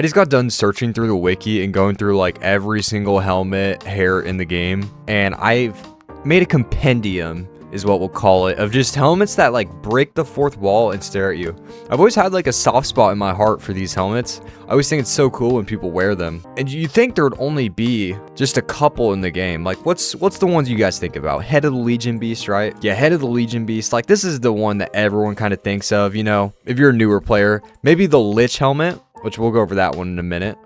I just got done searching through the wiki and going through like every single helmet hair in the game, and I've made a compendium, is what we'll call it, of just helmets that like break the fourth wall and stare at you. I've always had like a soft spot in my heart for these helmets. I always think it's so cool when people wear them. And you think there would only be just a couple in the game. Like what's the ones you guys think about? Head of the Legion Beast, right? Yeah, Head of the Legion Beast. Like this is the one that everyone kind of thinks of, you know, if you're a newer player. Maybe the Lich helmet, which we'll go over that one in a minute.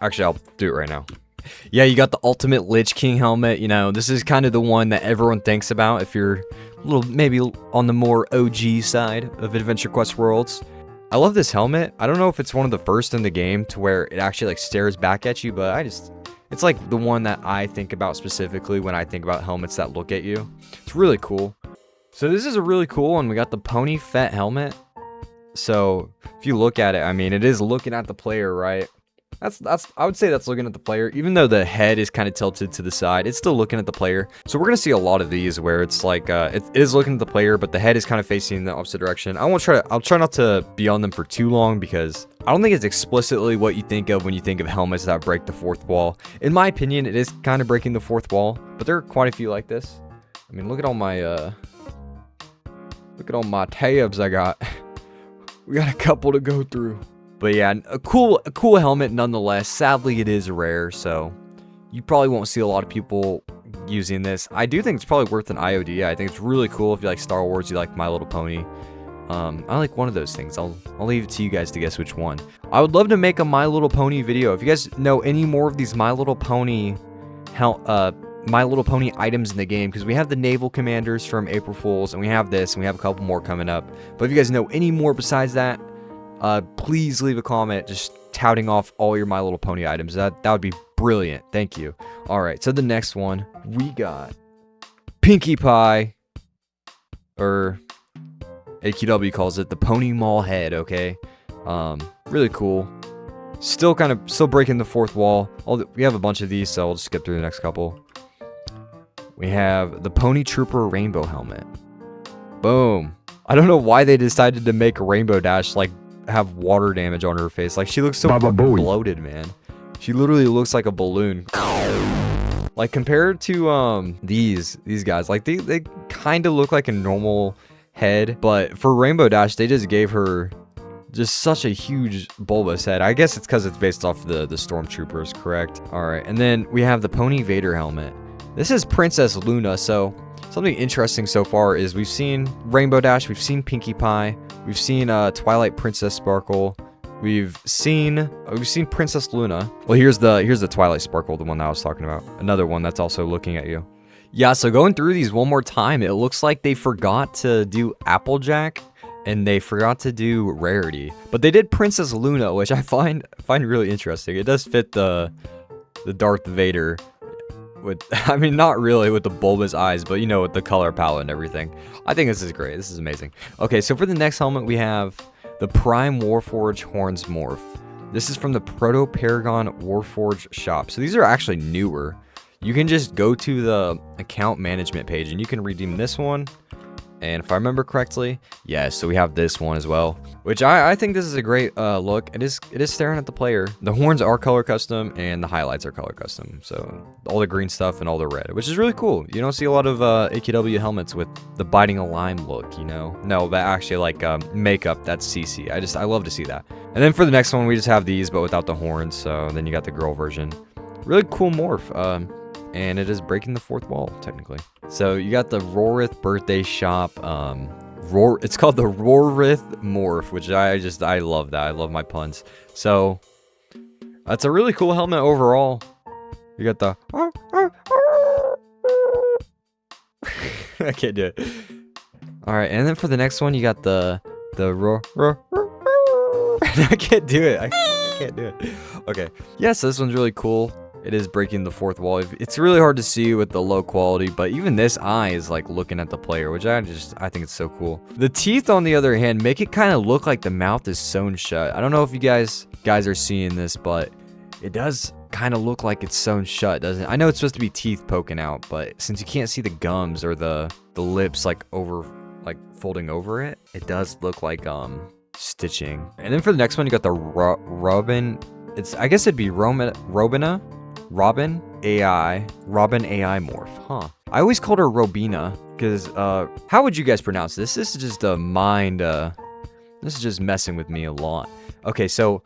Actually, I'll do it right now. Yeah, you got the ultimate Lich King helmet. You know, this is kind of the one that everyone thinks about if you're a little, maybe on the more OG side of Adventure Quest Worlds. I love this helmet. I don't know if it's one of the first in the game to where it actually like stares back at you, but it's like the one that I think about specifically when I think about helmets that look at you. It's really cool. So this is a really cool one. We got the Pony Fett helmet. So if you look at it, I mean, it is looking at the player, right? I would say that's looking at the player. Even though the head is kind of tilted to the side, it's still looking at the player. So we're gonna see a lot of these where it's like it is looking at the player, but the head is kind of facing the opposite direction. I'll try not to be on them for too long because I don't think it's explicitly what you think of when you think of helmets that break the fourth wall. In my opinion, it is kind of breaking the fourth wall, but there are quite a few like this. I mean, look at all my tabs I got. We got a couple to go through. But yeah, a cool helmet nonetheless. Sadly, it is rare, so you probably won't see a lot of people using this. I do think it's probably worth an IOD. I think it's really cool if you like Star Wars, you like My Little Pony. I like one of those things. I'll leave it to you guys to guess which one. I would love to make a My Little Pony video. If you guys know any more of these My Little Pony items in the game, because we have the Naval Commanders from April Fools, and we have this, and we have a couple more coming up. But if you guys know any more besides that, please leave a comment just touting off all your My Little Pony items. That would be brilliant. Thank you. All right, so the next one we got Pinkie Pie, or AQW calls it the Pony Mall head. Okay, really cool. Still breaking the fourth wall. We have a bunch of these, so I'll just skip through the next couple. We have the Pony Trooper Rainbow helmet. Boom. I don't know why they decided to make a Rainbow Dash like have water damage on her face. Like she looks so bloated, man. She literally looks like a balloon. Like compared to these guys, like they kind of look like a normal head, but for Rainbow Dash they just gave her just such a huge bulbous head. I guess it's because it's based off the stormtroopers, correct? All right, and then we have the Pony Vader helmet. This is Princess Luna. So something interesting so far is we've seen Rainbow Dash, we've seen Pinkie Pie, we've seen Twilight Princess Sparkle, we've seen Princess Luna. Well, here's the Twilight Sparkle, the one that I was talking about. Another one that's also looking at you. Yeah, so going through these one more time, it looks like they forgot to do Applejack and they forgot to do Rarity, but they did Princess Luna, which I find really interesting. It does fit the Darth Vader. I mean, not really with the bulbous eyes, but you know, with the color palette and everything. I think this is great. This is amazing. Okay, so for the next helmet, we have the Prime Warforged Horns Morph. This is from the Proto Paragon Warforged shop. So these are actually newer. You can just go to the account management page and you can redeem this one. And if I remember correctly, yes, so we have this one as well, which I think this is a great look. It is staring at the player. The horns are color custom and the highlights are color custom. So all the green stuff and all the red, which is really cool. You don't see a lot of AQW helmets with the biting a lime look, you know? No, but actually like makeup, that's CC. I love to see that. And then for the next one, we just have these, but without the horns. So then you got the girl version. Really cool morph. And it is breaking the fourth wall, technically. So you got the Rorith birthday shop. It's called the Rorith Morph, which I love that. I love my puns. So that's a really cool helmet overall. You got the I can't do it. All right, and then for the next one, you got the I can't do it. I can't do it. Okay. Yeah, so this one's really cool. It is breaking the fourth wall. It's really hard to see with the low quality, but even this eye is like looking at the player, which I think it's so cool. The teeth, on the other hand, make it kind of look like the mouth is sewn shut. I don't know if you guys are seeing this, but it does kind of look like it's sewn shut, doesn't it? I know it's supposed to be teeth poking out, but since you can't see the gums or the lips like folding over it, it does look like stitching. And then for the next one, you got the Robin. I guess it'd be Robin AI morph, huh? I always called her Robina because how would you guys pronounce this? This is just a mind. This is just messing with me a lot. Okay, so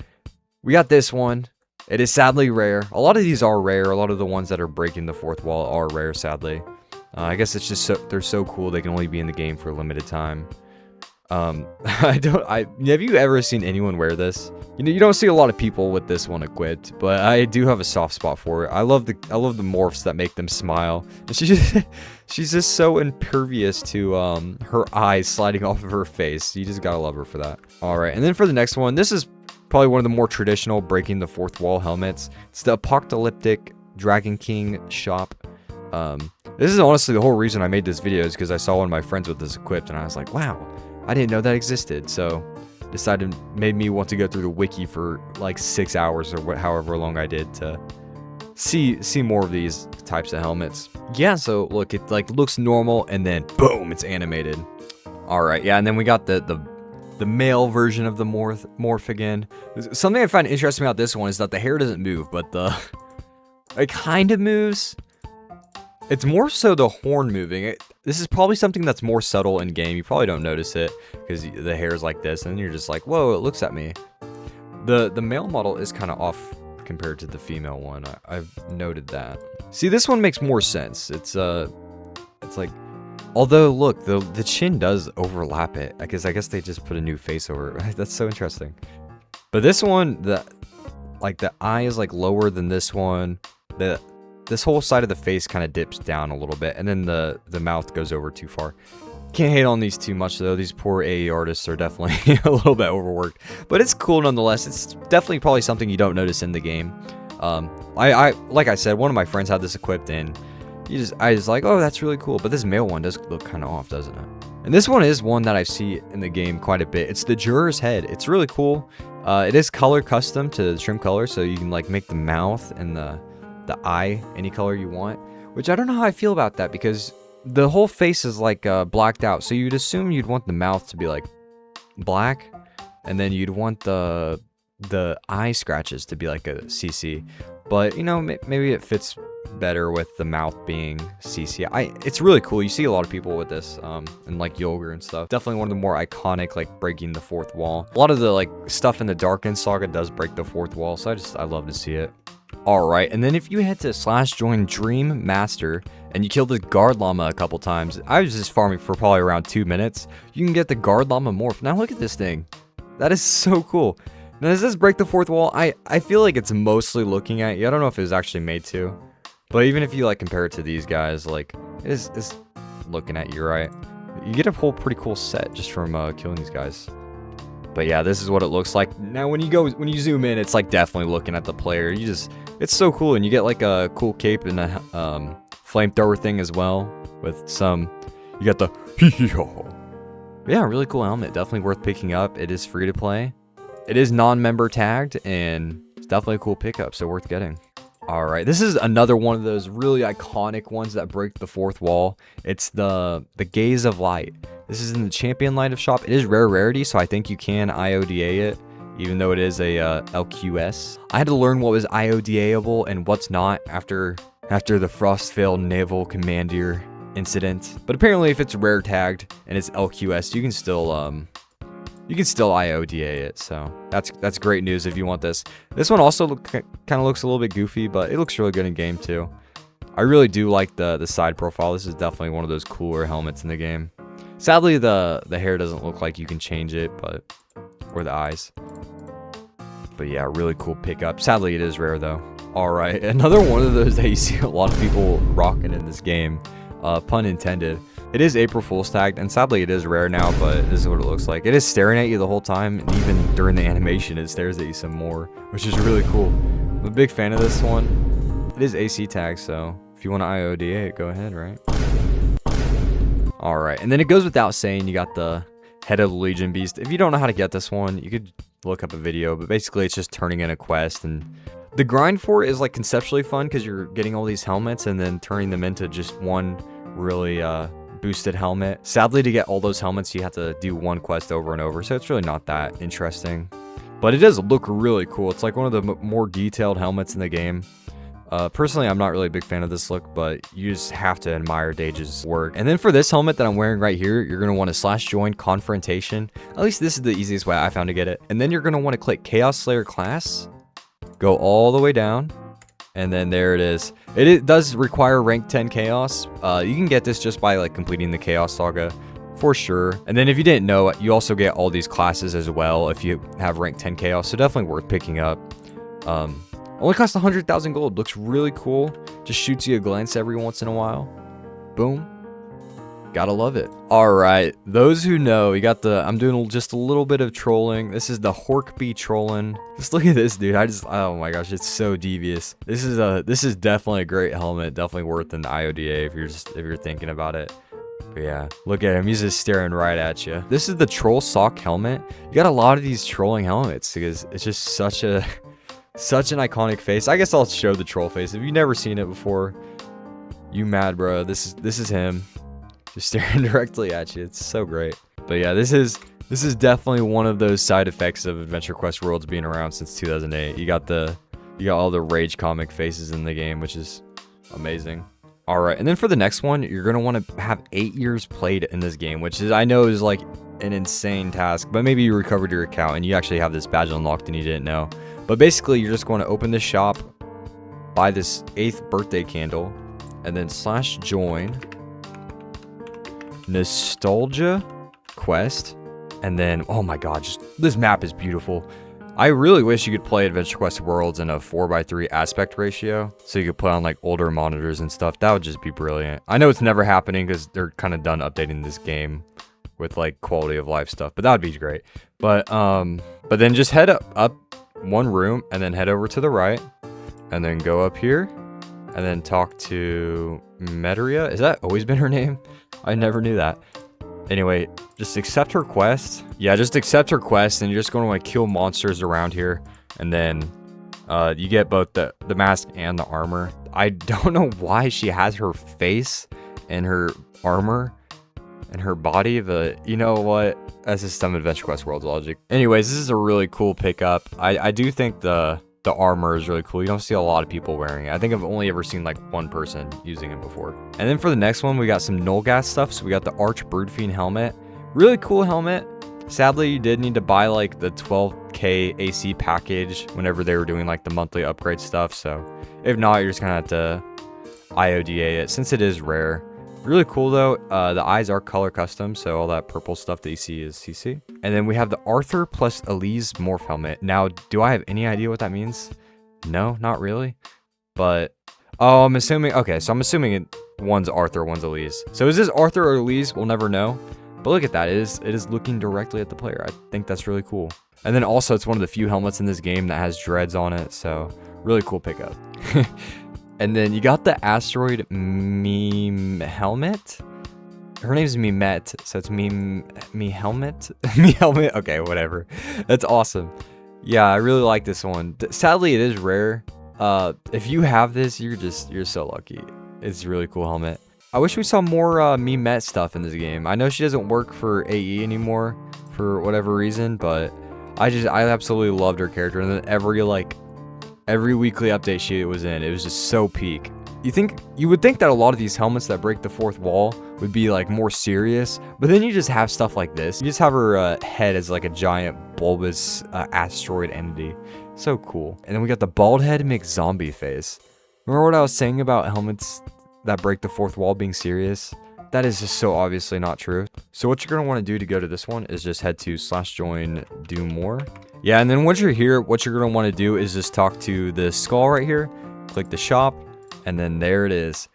we got this one. It is sadly rare. A lot of these are rare. A lot of the ones that are breaking the fourth wall are rare, sadly. I guess it's just they're so cool they can only be in the game for a limited time. Have you ever seen anyone wear this? You don't see a lot of people with this one equipped, but I do have a soft spot for it. I love the morphs that make them smile. And she's just so impervious to her eyes sliding off of her face. You just gotta love her for that. All right, and then for the next one, this is probably one of the more traditional breaking the fourth wall helmets. It's the apocalyptic Dragon King shop. This is honestly the whole reason I made this video, is because I saw one of my friends with this equipped, and I was like, wow, I didn't know that existed. So made me want to go through the wiki for like 6 hours or however long I did to see more of these types of helmets. Yeah, so look, it like looks normal, and then boom, it's animated. All right, yeah, and then we got the male version of the morph again. Something I find interesting about this one is that the hair doesn't move, but it kind of moves. It's more so the horn moving. This is probably something that's more subtle in game. You probably don't notice it because the hair is like this, and then you're just like, whoa, it looks at me. The male model is kind of off compared to the female one. I've noted that. See, this one makes more sense. It's like, although look, the chin does overlap it, because I guess they just put a new face over it. That's so interesting. But this one, the eye is like lower than this one. This whole side of the face kind of dips down a little bit, and then the mouth goes over too far. Can't hate on these too much though. These poor AE artists are definitely a little bit overworked, but it's cool nonetheless. It's definitely probably something you don't notice in the game. Like I said, one of my friends had this equipped, and I was like, oh, that's really cool. But this male one does look kind of off, doesn't it? And this one is one that I see in the game quite a bit. It's the Juror's head. It's really cool. It is color custom to the trim color, so you can like make the mouth and the eye any color you want, which I don't know how I feel about that, because the whole face is like blacked out, so you'd assume you'd want the mouth to be like black, and then you'd want the eye scratches to be like a CC, but you know, maybe it fits better with the mouth being CC. It's really cool. You see a lot of people with this and like yoga and stuff. Definitely one of the more iconic, like breaking the fourth wall. A lot of the like stuff in the Darkened Saga does break the fourth wall, so I love to see it. Alright, and then if you head to /join Dream Master and you kill the guard llama a couple times, I was just farming for probably around 2 minutes, you can get the guard llama morph. Now look at this thing. That is so cool. Now does this break the fourth wall? I feel like it's mostly looking at you. I don't know if it was actually made to, but even if you like compare it to these guys, like it's looking at you, right? You get a whole pretty cool set just from killing these guys. But yeah, this is what it looks like. Now when you zoom in, it's like definitely looking at the player. It's so cool, and you get like a cool cape and a flamethrower thing as well with some. You got the yeah, really cool helmet. Definitely worth picking up. It is free to play. It is non-member tagged, and it's definitely a cool pickup, so worth getting. All right, this is another one of those really iconic ones that break the fourth wall. It's the Gaze of Light. This is in the Champion Light of shop. It is rare rarity, so I think you can IODA it, even though it is a LQS. I had to learn what was IODA-able and what's not after the Frostvale Naval Commander incident. But apparently, if it's rare tagged and it's LQS, you can still IODA it. So that's great news if you want this. This one also kind of looks a little bit goofy, but it looks really good in game too. I really do like the side profile. This is definitely one of those cooler helmets in the game. Sadly, the hair doesn't look like you can change it, or the eyes. But yeah, really cool pickup. Sadly, it is rare though. All right, another one of those that you see a lot of people rocking in this game. Pun intended. It is April Fool's tagged, and sadly it is rare now, but this is what it looks like. It is staring at you the whole time, and even during the animation, it stares at you some more, which is really cool. I'm a big fan of this one. It is AC tagged, so if you want to IODA it, go ahead, right? Alright, and then it goes without saying, you got the Head of the Legion Beast. If you don't know how to get this one, you could look up a video, but basically it's just turning in a quest, and the grind for it is like conceptually fun because you're getting all these helmets and then turning them into just one really boosted helmet. Sadly, to get all those helmets, you have to do one quest over and over, so it's really not that interesting. But it does look really cool. It's like one of the more detailed helmets in the game. Personally, I'm not really a big fan of this look, but you just have to admire Dage's work. And then for this helmet that I'm wearing right here, you're going to want to /join confrontation. At least this is the easiest way I found to get it. And then you're going to want to click Chaos Slayer class, go all the way down, and then there it is. It does require rank 10 Chaos. You can get this just by like completing the Chaos Saga for sure. And then if you didn't know, you also get all these classes as well if you have rank 10 Chaos, so definitely worth picking up. Only costs 100,000 gold. Looks really cool. Just shoots you a glance every once in a while. Boom. Gotta love it. Alright, those who know, you got the, I'm doing just a little bit of trolling. This is the Hercules trolling. Just look at this, dude. Oh my gosh, it's so devious. This is definitely a great helmet. Definitely worth an IODA if you're thinking about it. But yeah, look at him. He's just staring right at you. This is the troll sock helmet. You got a lot of these trolling helmets because it's just such an iconic face. I guess I'll show the troll face. If you've never seen it before, you mad, bro. This is him. Just staring directly at you. It's so great. But yeah, this is definitely one of those side effects of Adventure Quest Worlds being around since 2008. You got all the rage comic faces in the game, which is amazing. All right, and then for the next one, you're gonna want to have 8 years played in this game, which I know is like an insane task. But maybe you recovered your account and you actually have this badge unlocked and you didn't know. But basically, you're just going to open this shop, buy this 8th birthday candle, and then /join nostalgia quest. And then, oh my god, this map is beautiful. I really wish you could play Adventure Quest Worlds in a 4:3 aspect ratio, so you could play on like older monitors and stuff. That would just be brilliant. I know it's never happening because they're kind of done updating this game with like quality of life stuff, but that would be great. But then just head up one room and then head over to the right, and then go up here, and then talk to Metria. Is that always been her name? I never knew that. Anyway, just accept her quest. Yeah, just accept her quest, and you're just going to want to kill monsters around here. And then you get both the mask and the armor. I don't know why she has her face and her armor and her body, but you know what? That's just some Adventure Quest Worlds logic. Anyways, this is a really cool pickup. I do think the armor is really cool. You don't see a lot of people wearing it. I think I've only ever seen like one person using it before. And then for the next one, we got some Nullgas stuff. So we got the Arch Broodfiend helmet. Really cool helmet. Sadly, you did need to buy like the 12k AC package whenever they were doing like the monthly upgrade stuff. So if not, you're just gonna have to IODA it since it is rare. Really cool though. The eyes are color custom, so all that purple stuff that you see is CC. And then we have the Arthur plus Elise Morph helmet. Now, do I have any idea what that means? No, not really. But oh, I'm assuming. Okay, so I'm assuming one's Arthur, one's Elise. So is this Arthur or Elise? We'll never know. But look at that. It is looking directly at the player. I think that's really cool. And then also, it's one of the few helmets in this game that has dreads on it. So really cool pickup. And then you got the asteroid meme helmet. Her name's Mimet, so it's me helmet. Me helmet. Okay, whatever. That's awesome. Yeah, I really like this one. Sadly, it is rare. If you have this, you're so lucky. It's a really cool helmet. I wish we saw more Mimet stuff in this game. I know she doesn't work for AE anymore for whatever reason, but I absolutely loved her character. And then every weekly update she was in, it was just so peak. You would think that a lot of these helmets that break the fourth wall would be like more serious, but then you just have stuff like this. You just have her head as like a giant bulbous asteroid entity. So cool. And then we got the bald head mixed zombie face. Remember what I was saying about helmets that break the fourth wall being serious? That is just so obviously not true. So what you're going to want to do to go to this one is just head to /join do more. Yeah, and then once you're here, what you're going to want to do is just talk to the skull right here. Click the shop, and then there it is.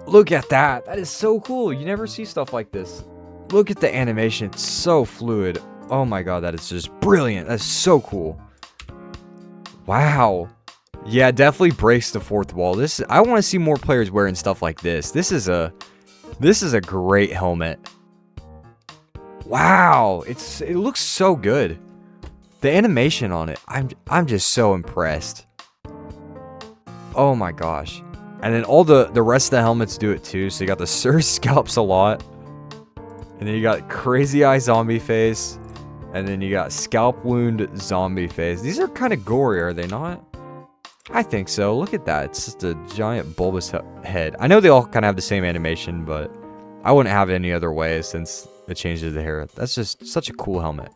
Look at that. That is so cool. You never see stuff like this. Look at the animation. It's so fluid. Oh my god, that is just brilliant. That's so cool. Wow. Yeah, definitely breaks the fourth wall. I want to see more players wearing stuff like this. This is a great helmet. Wow, it looks so good. The animation on it, I'm just so impressed. Oh my gosh. And then all the rest of the helmets do it too. So you got the Sir Scalps a lot. And then you got Crazy Eye Zombie Face. And then you got scalp wound zombie face. These are kind of gory, are they not? I think so. Look at that. It's just a giant bulbous head. I know they all kind of have the same animation, but I wouldn't have it any other way since it changes the hair. That's just such a cool helmet.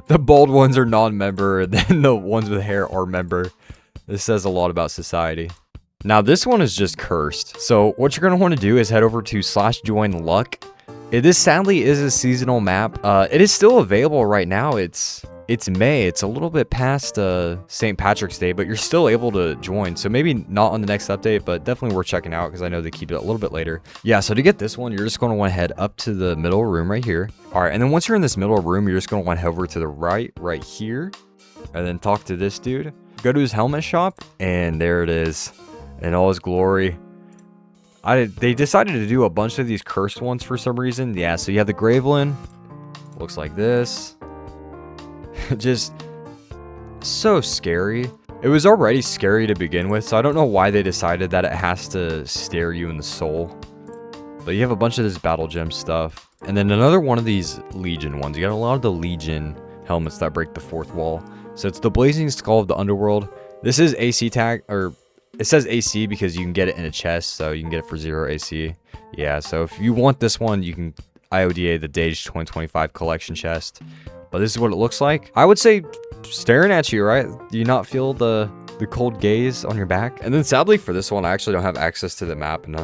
The bald ones are non-member, and then the ones with hair are member. This says a lot about society. Now, this one is just cursed. So what you're going to want to do is head over to /join-luck. This sadly is a seasonal map. It is still available right now. It's May. It's a little bit past St. Patrick's Day, but you're still able to join. So maybe not on the next update, but definitely worth checking out because I know they keep it a little bit later. Yeah, so to get this one, you're just going to want to head up to the middle room right here. All right, and then once you're in this middle room, you're just going to want to head over to the right here, and then talk to this dude. Go to his helmet shop, and there it is in all his glory. They decided to do a bunch of these cursed ones for some reason. Yeah, so you have the Gravelin. Looks like this. Just so scary. It was already scary to begin with, so I don't know why they decided that it has to stare you in the soul. But you have a bunch of this battle gem stuff. And then another one of these Legion ones. You got a lot of the Legion helmets that break the fourth wall. So it's the Blazing Skull of the Underworld. This is AC tag, or it says AC because you can get it in a chest, so you can get it for 0 AC. Yeah, so if you want this one, you can IODA the Dage 2025 collection chest. But this is what it looks like. I would say staring at you, right? Do you not feel the cold gaze on your back? And then sadly for this one, I actually don't have access to the map, and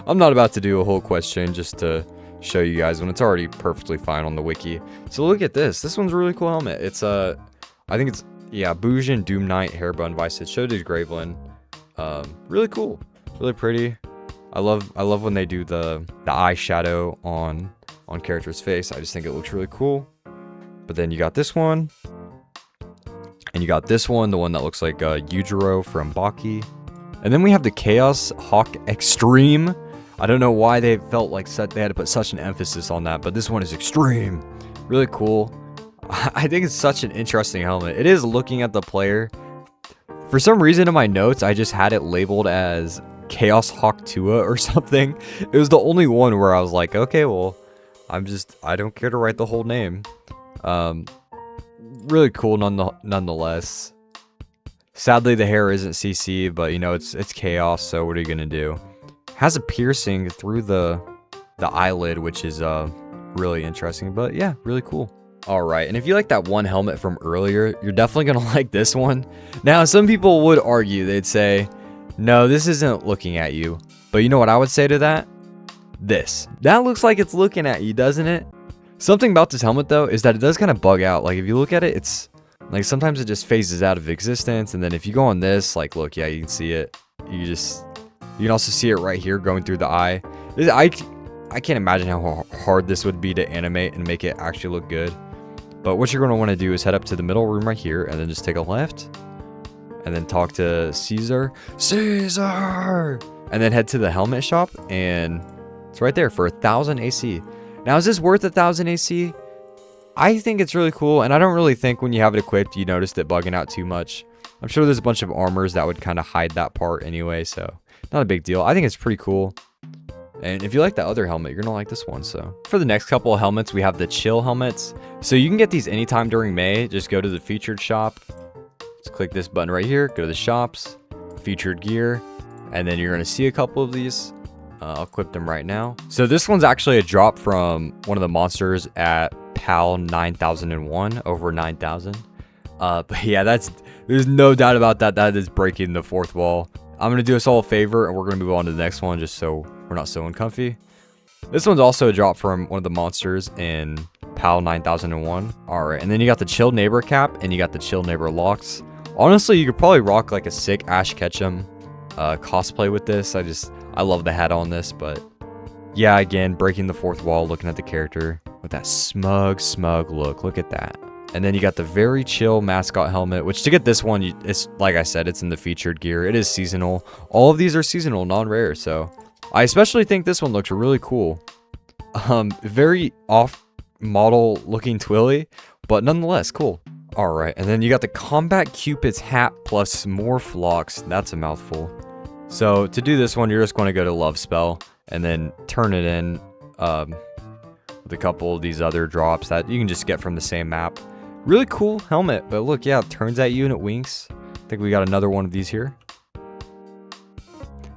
I'm not about to do a whole quest chain just to show you guys when it's already perfectly fine on the wiki. So look at this. This one's a really cool helmet. It's I think it's, yeah, Bujin DoomKnight Hairbun Vice. It showed his Gravelin. Really cool, really pretty. I love when they do the eyeshadow on character's face. I just think it looks really cool. But then you got this one, and you got this one, the one that looks like Juror from Baki. And then we have the Chaos Hawk Extreme. I don't know why they felt like they had to put such an emphasis on that, but this one is extreme. Really cool. I think it's such an interesting helmet. It is looking at the player. For some reason in my notes, I just had it labeled as Chaos Hawk Tua or something. It was the only one where I was like, okay, well, I don't care to write the whole name. Really cool nonetheless. Sadly, the hair isn't CC, but you know, it's chaos, so what are you gonna do? Has a piercing through the eyelid, which is really interesting, but yeah, really cool. All right, and if you like that one helmet from earlier, you're definitely gonna like this one. Now, some people would argue, they'd say, no, this isn't looking at you. But you know what I would say to that? That looks like it's looking at you, doesn't it? Something about this helmet, though, is that it does kind of bug out. Like, if you look at it, it's like sometimes it just phases out of existence. And then if you go on this, like, look, yeah, you can see it. You can also see it right here going through the eye. I can't imagine how hard this would be to animate and make it actually look good. But what you're going to want to do is head up to the middle room right here and then just take a left. And then talk to Caesar. And then head to the helmet shop. And it's right there for 1,000 AC. Now, is this worth 1,000 AC? I think it's really cool. And I don't really think when you have it equipped, you noticed it bugging out too much. I'm sure there's a bunch of armors that would kind of hide that part anyway. So not a big deal. I think it's pretty cool. And if you like that other helmet, you're going to like this one. So for the next couple of helmets, we have the chill helmets. So you can get these anytime during May. Just go to the featured shop. Just click this button right here. Go to the shops, featured gear. And then you're going to see a couple of these. I'll equip them right now. So this one's actually a drop from one of the monsters at PAL 9001, over 9,000. But yeah, there's no doubt about that. That is breaking the fourth wall. I'm going to do us all a favor, and we're going to move on to the next one just so we're not so uncomfy. This one's also a drop from one of the monsters in PAL 9001. All right, and then you got the Chill Neighbor cap, and you got the Chill Neighbor locks. Honestly, you could probably rock like a sick Ash Ketchum cosplay with this. I love the hat on this, but yeah, again, breaking the fourth wall, looking at the character with that smug look. Look at that. And then you got the very chill mascot helmet, which to get this one, it's like I said, it's in the featured gear. It is seasonal. All of these are seasonal, non-rare. So I especially think this one looks really cool. Very off-model looking Twilly, but nonetheless, cool. All right, and then you got the Combat Cupid's hat plus Morph locks. That's a mouthful. So to do this one, you're just going to go to Love Spell and then turn it in. with a couple of these other drops that you can just get from the same map. Really cool helmet, but look, yeah, it turns at you and it winks. I think we got another one of these here.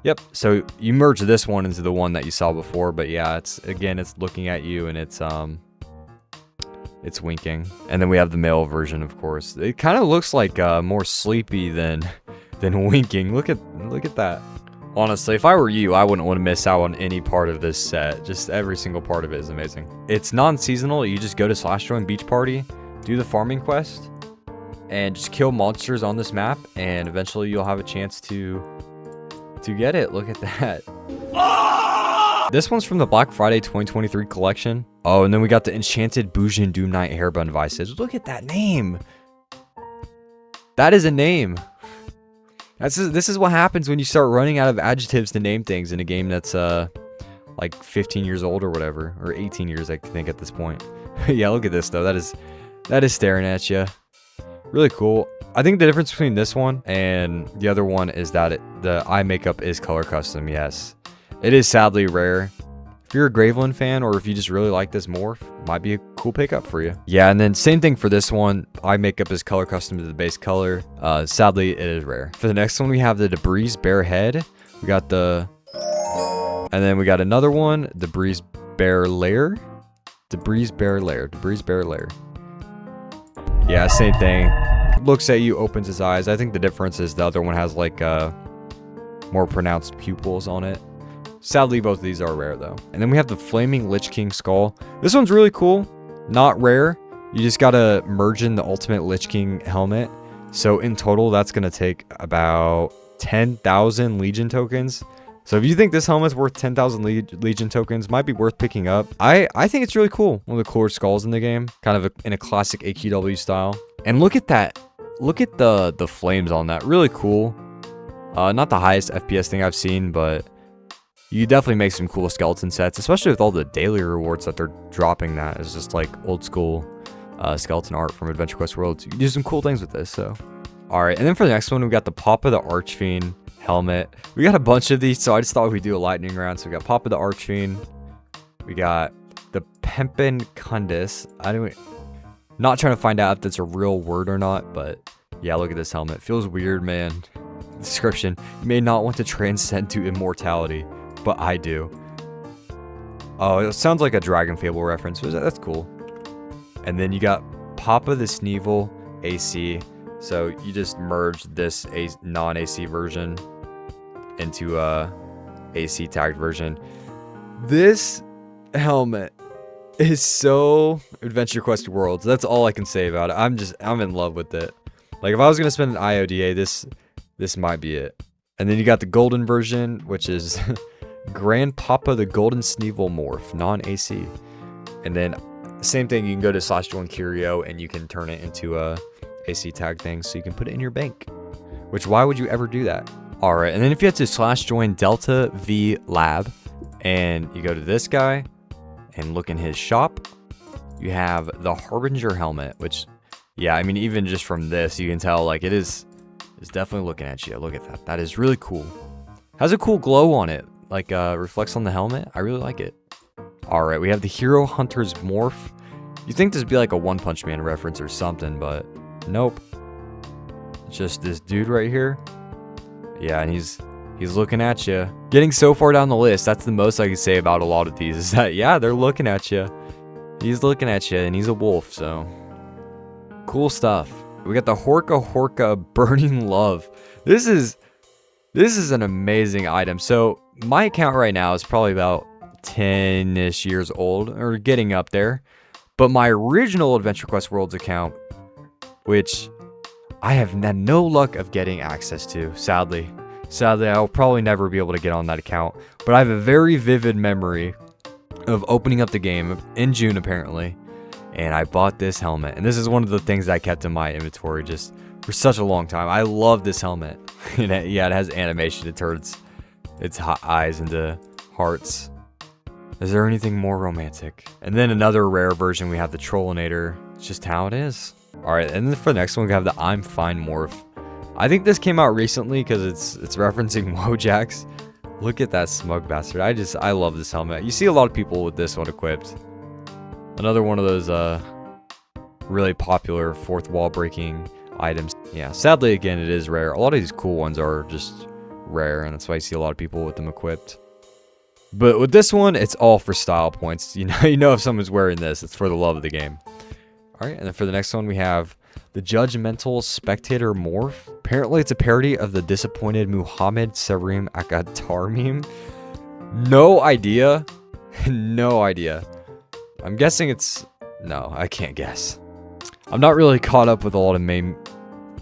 Yep, so you merge this one into the one that you saw before, but yeah, it's looking at you and it's winking. And then we have the male version, of course. It kind of looks like more sleepy than winking. Look at that. Honestly, if I were you, I wouldn't want to miss out on any part of this set. Just every single part of it is amazing. It's non-seasonal. You just go to /join beach party, do the farming quest, and just kill monsters on this map, and eventually you'll have a chance to get it. Look at that. This one's from the Black Friday 2023 collection. Oh, and then we got the Enchanted Bujin DoomKnight Hairbun Vices. Look at that name. That is a name. This is what happens when you start running out of adjectives to name things in a game that's like 15 years old or whatever, or 18 years I think at this point. Yeah, look at this though. That is staring at you. Really cool. I think the difference between this one and the other one is that the eye makeup is color custom. Yes, it is sadly rare. If you're a Graveland fan, or if you just really like this morph, might be a cool pickup for you. Yeah, and then same thing for this one. Eye makeup is color custom to the base color. Sadly, it is rare. For the next one, we have the Debris Bear Head. We got and then we got another one, Debris Bear Lair. Debris Bear Lair. Debris Bear Lair. Yeah, same thing. Looks at you, opens his eyes. I think the difference is the other one has like more pronounced pupils on it. Sadly, both of these are rare though. And then we have the Flaming Lich King Skull. This one's really cool. Not rare. You just gotta merge in the Ultimate Lich King helmet. So in total, that's gonna take about 10,000 Legion tokens. So if you think this helmet's worth 10,000 Legion tokens, might be worth picking up. I think it's really cool. One of the cooler skulls in the game. Kind of in a classic AQW style. And look at that. Look at the flames on that. Really cool. Not the highest FPS thing I've seen, but you definitely make some cool skeleton sets, especially with all the daily rewards that they're dropping. That is just like old school skeleton art from Adventure Quest Worlds. You can do some cool things with this. So, all right. And then for the next one, we got the Papa the Archfiend helmet. We got a bunch of these, so I just thought we'd do a lightning round. So we got Papa the Archfiend. We got the Pempin Kundis. Not trying to find out if that's a real word or not, but yeah, look at this helmet. Feels weird, man. Description: you may not want to transcend to immortality, but I do. Oh, it sounds like a Dragon Fable reference. That's cool. And then you got Papa the Sneevil AC. So you just merge this non-AC version into a AC tagged version. This helmet is so Adventure Quest Worlds. That's all I can say about it. I'm in love with it. Like if I was gonna spend an IODA, this might be it. And then you got the golden version, which is Grandpapa the Golden Sneevil Morph, non-AC. And then same thing, you can go to /join Curio and you can turn it into a AC tag thing, so you can put it in your bank. Which, why would you ever do that? All right, and then if you have to /join Delta V Lab and you go to this guy and look in his shop, you have the Harbinger helmet, which, yeah, I mean, even just from this, you can tell like it's definitely looking at you. Look at that. That is really cool. Has a cool glow on it, like reflects on the helmet. I really like it. All right, we have the Hero Hunter's Morph. You think this would be like a One Punch Man reference or something, but nope. It's just this dude right here. Yeah, and he's looking at you. Getting so far down the list, that's the most I can say about a lot of these, is that, yeah, they're looking at you. He's looking at you, and he's a wolf, so cool stuff. We got the Horka Burning Love. This is an amazing item. So my account right now is probably about 10-ish years old, or getting up there. But my original Adventure Quest Worlds account, which I have had no luck of getting access to, sadly. Sadly, I'll probably never be able to get on that account. But I have a very vivid memory of opening up the game in June, apparently. And I bought this helmet. And this is one of the things that I kept in my inventory just for such a long time. I love this helmet. And yeah, it has animation. It turns its eyes into hearts. Is there anything more romantic? And then another rare version, we have the Trollinator. It's just how it is. All right, and then for the next one, we have the I'm Fine Morph. I think this came out recently because it's referencing Wojaks. Look at that smug bastard. I love this helmet. You see a lot of people with this one equipped. Another one of those really popular fourth wall breaking items. Yeah, sadly, again, it is rare. A lot of these cool ones are just rare, and that's why you see a lot of people with them equipped. But with this one, it's all for style points. You know if someone's wearing this, it's for the love of the game. All right, and then for the next one, we have the Judgmental Spectator Morph. Apparently, it's a parody of the disappointed Muhammad Sarim Akatar meme. No idea. No idea. I'm guessing it's... No, I can't guess. I'm not really caught up with a lot of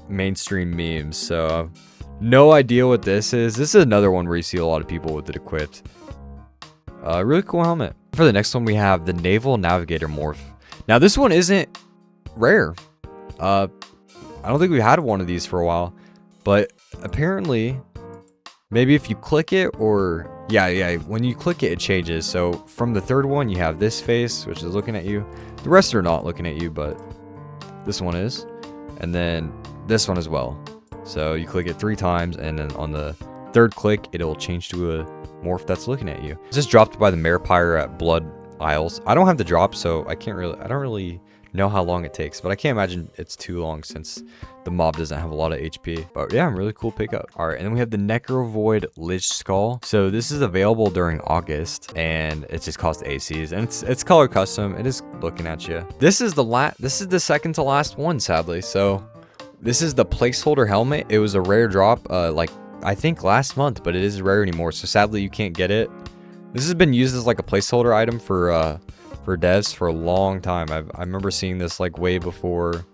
mainstream memes, so no idea what this is. This is another one where you see a lot of people with it equipped. Really cool helmet. For the next one, we have the Naval Navigator Morph. Now, this one isn't rare. I don't think we had one of these for a while, but apparently, maybe if you click it, or yeah, when you click it, it changes. So from the third one, you have this face, which is looking at you. The rest are not looking at you, but this one is, and then this one as well. So you click it 3 times, and then on the third click, it'll change to a morph that's looking at you. This is dropped by the Maripire at Blood Isles. I don't have the drop, so I don't really know how long it takes, but I can't imagine it's too long since the mob doesn't have a lot of HP. But yeah, really cool pickup. All right, and then we have the Necrovoid Lich Skull. So this is available during August, and it just costs ACs, and it's color custom. It is looking at you. This is the second to last one, sadly. So this is the placeholder helmet. It was a rare drop, like I think last month, but it isn't rare anymore. So sadly, you can't get it. This has been used as like a placeholder item for devs for a long time. I remember seeing this like way before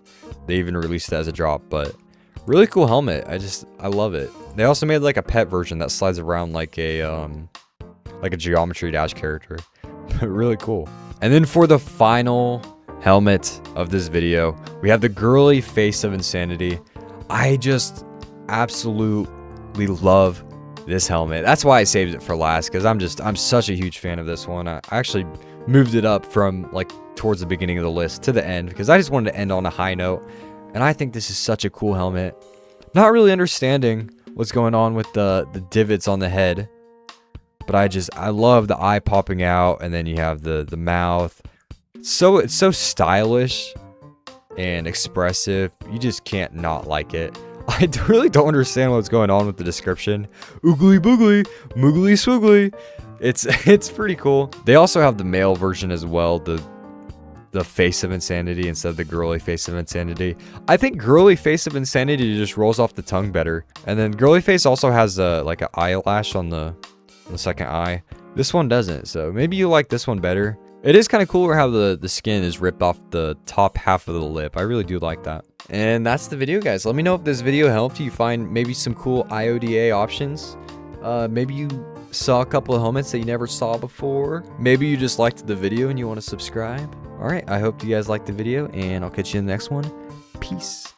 they even released it as a drop, but really cool helmet. I love it. They also made like a pet version that slides around like a Geometry Dash character. Really cool. And then for the final helmet of this video, we have the Girly Face of Insanity. I just absolutely love this helmet. That's why I saved it for last, because I'm such a huge fan of this one. I actually moved it up from like towards the beginning of the list to the end because I just wanted to end on a high note, and I think this is such a cool helmet. Not really understanding what's going on with the divots on the head, but I love the eye popping out, and then you have the mouth. So it's so stylish and expressive. You just can't not like it. I really don't understand what's going on with the description. Oogly boogly, moogly swoogly. It's pretty cool. They also have the male version as well, the Face of Insanity instead of the Girly Face of Insanity. I think Girly Face of Insanity just rolls off the tongue better. And then Girly Face also has like an eyelash on the second eye. This one doesn't, so maybe you like this one better. It is kind of cooler how the skin is ripped off the top half of the lip. I really do like that. And that's the video, guys. Let me know if this video helped you find maybe some cool IODA options. Maybe you saw a couple of helmets that you never saw before. Maybe you just liked the video and you want to subscribe. All right, I hope you guys liked the video, and I'll catch you in the next one. Peace.